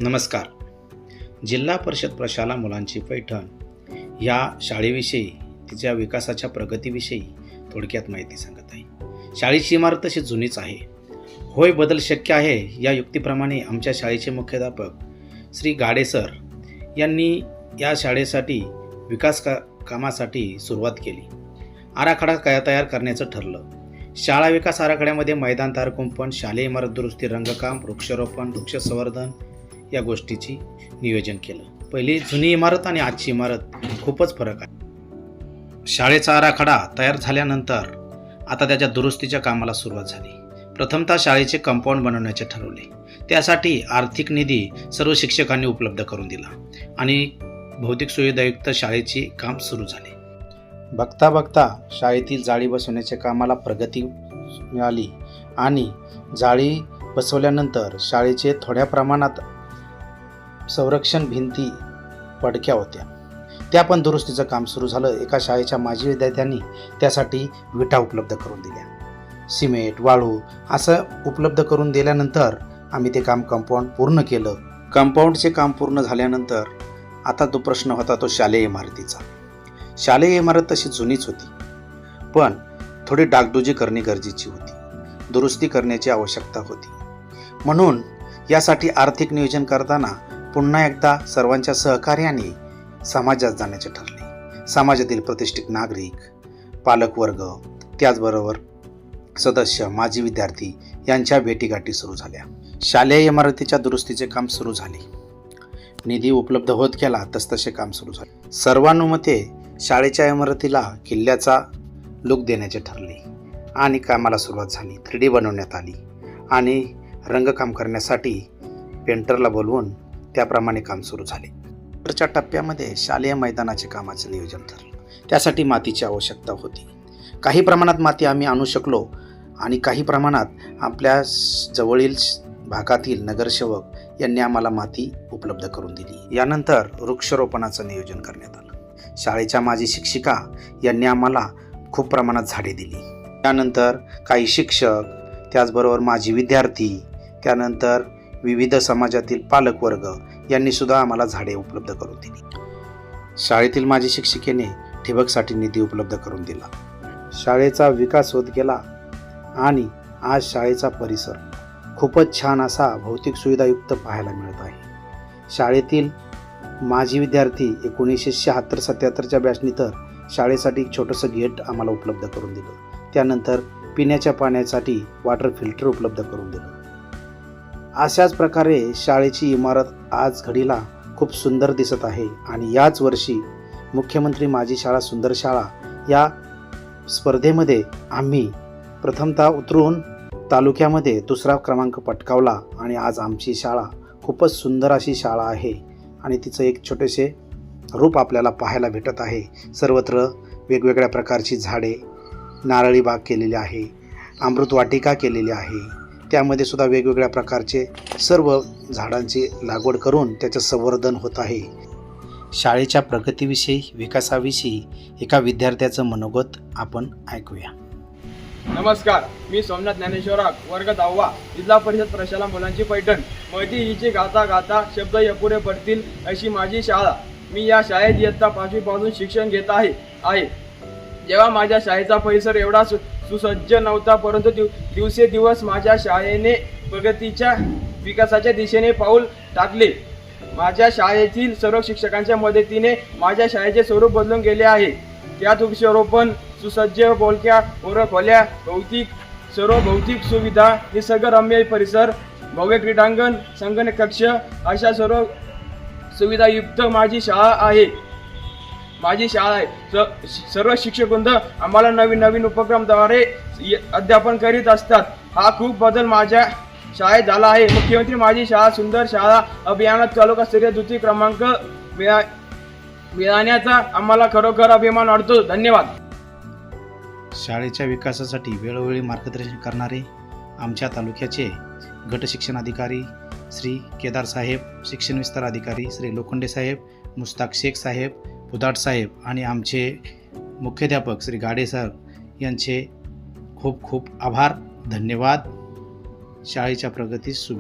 नमस्कार. जिल्हा परिषद प्रशाला मुलांची पैठण या शाळेविषयी, तिच्या विकासाच्या प्रगतीविषयी थोडक्यात माहिती सांगत आहे. शाळेची इमारत तशी जुनीच आहे. होय, बदल शक्य आहे या युक्तीप्रमाणे आमच्या शाळेचे मुख्याध्यापक श्री गाडे सर यांनी या शाळेसाठी विकास कामासाठी सुरुवात केली. आराखडा तयार करण्याचं ठरलं. शाळा विकास आराखड्यामध्ये मैदान तयार कुंपण, शालेय इमारत दुरुस्ती, रंगकाम, वृक्षारोपण, वृक्ष संवर्धन या गोष्टीची नियोजन केलं. पहिली जुनी इमारत आणि आजची इमारत खूपच फरक आहे. शाळेचा आराखडा तयार झाल्यानंतर आता त्याच्या दुरुस्तीच्या कामाला सुरुवात झाली. प्रथमतः शाळेचे कंपाऊंड बनवण्याचे ठरवले. त्यासाठी आर्थिक निधी सर्व शिक्षकांनी उपलब्ध करून दिला आणि भौतिक सुविधायुक्त शाळेचे काम सुरू झाले. बघता बघता शाळेतील जाळी बसवण्याच्या कामाला प्रगती मिळाली आणि जाळी बसवल्यानंतर शाळेचे थोड्या प्रमाणात संरक्षण भिंती पडक्या होत्या, त्या पण दुरुस्तीचं काम सुरू झालं. एका शाळेच्या माजी विद्यार्थ्यांनी त्यासाठी विटा उपलब्ध करून दिल्या. सिमेंट, वाळू असं उपलब्ध करून दिल्यानंतर आम्ही ते काम कंपाऊंड पूर्ण केलं. कंपाऊंडचे काम पूर्ण झाल्यानंतर आता तो प्रश्न होता तो शालेय इमारतीचा. शालेय इमारत तशी जुनीच होती, पण थोडी डागडुजी करणे गरजेची होती. दुरुस्ती करण्याची आवश्यकता होती. म्हणून यासाठी आर्थिक नियोजन करताना पुन्हा एकदा सर्वांच्या सहकार्याने समाजात जाण्याचे ठरले. समाजातील प्रतिष्ठित नागरिक, पालकवर्ग, त्याचबरोबर सदस्य, माजी विद्यार्थी यांच्या भेटीगाठी सुरू झाल्या. शालेय इमारतीच्या दुरुस्तीचे काम सुरू झाले. निधी उपलब्ध होत गेला तसतसे काम सुरू झाले. सर्वानुमते शाळेच्या इमारतीला किल्ल्याचा लुक देण्याचे ठरले आणि कामाला सुरुवात झाली. 3D बनवण्यात आली आणि रंगकाम करण्यासाठी पेंटरला बोलवून त्याप्रमाणे काम सुरू झाले. पुढच्या टप्प्यामध्ये शालेय मैदानाचे कामाचे नियोजन ठरलं. त्यासाठी मातीची आवश्यकता होती. काही प्रमाणात माती आम्ही आणू शकलो आणि काही प्रमाणात आपल्या जवळील भागातील नगरसेवक यांनी आम्हाला माती उपलब्ध करून दिली. यानंतर वृक्षारोपणाचं नियोजन करण्यात आलं. शाळेच्या माजी शिक्षिका यांनी आम्हाला खूप प्रमाणात झाडे दिली. त्यानंतर काही शिक्षक, त्याचबरोबर माजी विद्यार्थी, त्यानंतर विविध समाजातील पालकवर्ग यांनी सुद्धा आम्हाला झाडे उपलब्ध करून दिली. शाळेतील माजी शिक्षिकेने ठिबकसाठी निधी उपलब्ध करून दिला. शाळेचा विकास होत गेला आणि आज शाळेचा परिसर खूपच छान असा भौतिक सुविधायुक्त पाहायला मिळत आहे. शाळेतील माजी विद्यार्थी 1976-77च्या बॅचनी तर शाळेसाठी एक छोटंसं गेट आम्हाला उपलब्ध करून दिलं. त्यानंतर पिण्याच्या पाण्यासाठी वॉटर फिल्टर उपलब्ध करून दिलं. अशाच प्रकारे शाळेची इमारत आज घडीला खूप सुंदर दिसत आहे आणि याच वर्षी मुख्यमंत्री माझी शाळा सुंदर शाळा या स्पर्धेमध्ये आम्ही प्रथमतः उतरून तालुक्यामध्ये 2रा क्रमांक पटकावला आणि आज आमची शाळा खूपच सुंदर अशी शाळा आहे आणि तिचं एक छोटेसे रूप आपल्याला पाहायला भेटत आहे. सर्वत्र वेगवेगळ्या प्रकारची झाडे, नारळी बाग केलेली आहे, अमृतवाटिका केलेली आहे. त्यामध्ये सुद्धा वेगवेगळ्या प्रकारचे सर्व झाडांची लागवड करून त्याचं संवर्धन होत आहे. शाळेच्या प्रगतीविषयी, विकासाविषयी एका विद्यार्थ्याचं मनोगत आपण ऐकूया. नमस्कार, मी सोमनाथ ज्ञानेश्वराक, वर्ग 10वा, जिल्हा परिषद प्रशाला मुलांची पैठण. मोठी हिची गाता गाता शब्द अपुरे पडतील अशी माझी शाळा. मी या शाळेत इयत्ता 5वी पासून शिक्षण घेत आहे. जेव्हा माझ्या शाळेचा परिसर एवढा सुसज्ज नव्हता, परंतु दिवसेदिवस माझ्या शाळेने प्रगतीच्या, विकासाच्या दिशेने पाऊल टाकले. माझ्या शाळेतील सर्व शिक्षकांच्या मदतीने माझ्या शाळेचे स्वरूप बदलून गेले आहे. त्यात वृक्षारोपण, सुसज्ज बोलक्या खोल्या, सर्व भौतिक सुविधा, निसर्गरम्य परिसर, भव्य क्रीडांगण, संगणक कक्ष अशा सर्व सुविधायुक्त माझी शाळा आहे. सर्व शिक्षकवृंद आम्हाला नवीन उपक्रमाद्वारे अध्यापन करीत असतात. हा खूप बदल माझ्या शाळेत झाला आहे. मुख्यमंत्री माझी शाळा सुंदर शाळा अभियानात तालुकास्तरीय 2य क्रमांक मिळाल्याचा आम्हाला खरोखर अभिमान वाटतो. धन्यवाद. शाळेच्या विकासासाठी वेळोवेळी मार्गदर्शन करणारे आमच्या तालुक्याचे गट शिक्षण अधिकारी श्री केदार साहेब, शिक्षण विस्तार अधिकारी श्री लोखंडे साहेब, मुस्ताक शेख साहेब, पुदाट साहेब आणि आमचे मुख्याध्यापक श्री गाडे सर यांचे खूप खूप आभार. धन्यवाद. शाळेच्या प्रगतीस शुभेच्छा.